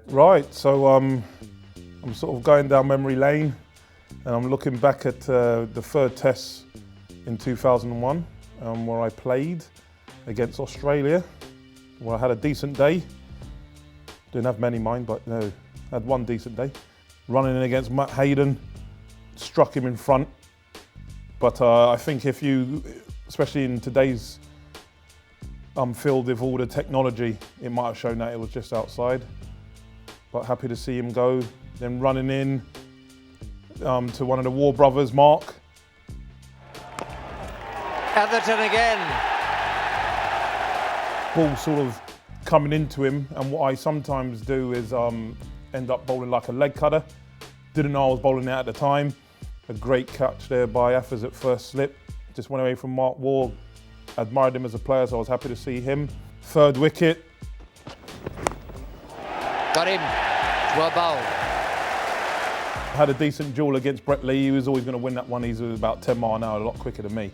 Right, so I'm sort of going down memory lane and I'm looking back at the third test in 2001 where I played against Australia, where I had a decent day. Didn't have many mind, but no, had one decent day. Running in against Matt Hayden, struck him in front. But I think if you, especially in today's field with all the technology, it might have shown that it was just outside. But happy to see him go. Then running in to one of the War brothers, Mark. Atherton again. Ball sort of coming into him, and what I sometimes do is end up bowling like a leg cutter. Didn't know I was bowling that at the time. A great catch there by Affers at first slip. Just went away from Mark Waugh. Admired him as a player, so I was happy to see him. Third wicket. Got him. Well bowled. Had a decent duel against Brett Lee. He was always going to win that one. He's about 10 mile an hour, a lot quicker than me.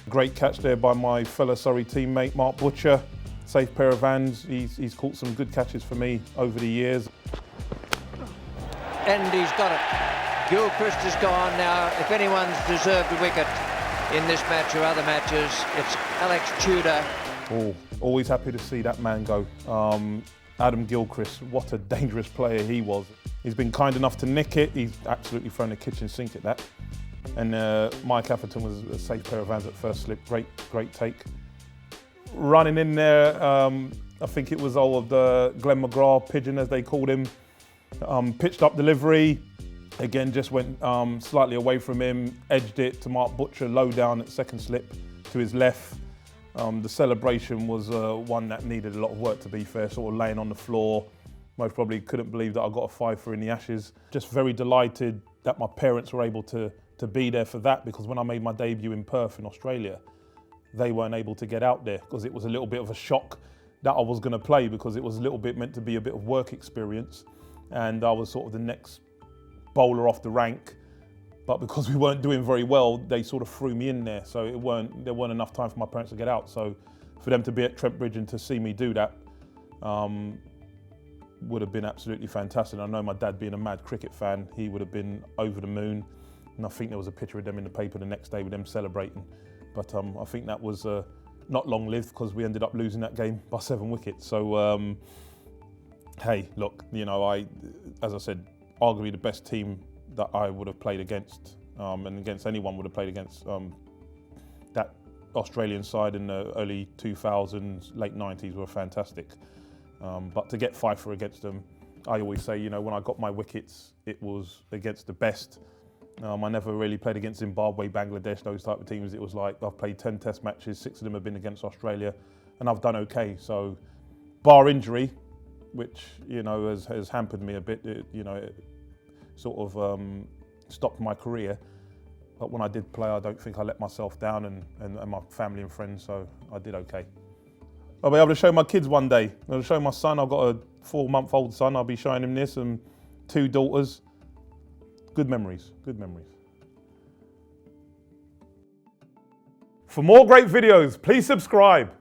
Great catch there by my fellow Surrey teammate, Mark Butcher. Safe pair of hands. He's caught some good catches for me over the years. And he's got it. Gilchrist has gone now. If anyone's deserved a wicket in this match or other matches, it's Alex Tudor. Oh, always happy to see that man go. Adam Gilchrist, what a dangerous player he was. He's been kind enough to nick it. He's absolutely thrown the kitchen sink at that. And Mike Atherton was a safe pair of hands at first slip. Great take. Running in there, I think it was all of the Glenn McGrath pigeon, as they called him. Pitched up delivery. Again, just went slightly away from him, edged it to Mark Butcher, low down at second slip to his left. The celebration was one that needed a lot of work, to be fair, sort of laying on the floor. Most probably couldn't believe that I got a 5 for in the Ashes. Just very delighted that my parents were able to be there for that, because when I made my debut in Perth in Australia, they weren't able to get out there because it was a little bit of a shock that I was going to play, because it was a little bit meant to be a bit of work experience. And I was sort of the next bowler off the rank. But because we weren't doing very well, they sort of threw me in there. So there weren't enough time for my parents to get out. So for them to be at Trent Bridge and to see me do that would have been absolutely fantastic. I know my dad, being a mad cricket fan, he would have been over the moon. And I think there was a picture of them in the paper the next day with them celebrating. But I think that was not long-lived, because we ended up losing that game by 7 wickets. So, hey, look, you know, as I said, arguably the best team that I would have played against, and against anyone would have played against. That Australian side in the early 2000s, late 90s were fantastic. But to get 5 for against them, I always say, you know, when I got my wickets, it was against the best. I never really played against Zimbabwe, Bangladesh, those type of teams. It was like, I've played 10 test matches, 6 of them have been against Australia, and I've done okay. So, bar injury, which, you know, has hampered me a bit, it sort of stopped my career. But when I did play, I don't think I let myself down, and my family and friends, so I did okay. I'll be able to show my kids one day. I'll show my son. I've got a 4-month-old son. I'll be showing him this, and 2 daughters. Good memories, good memories. For more great videos, please subscribe.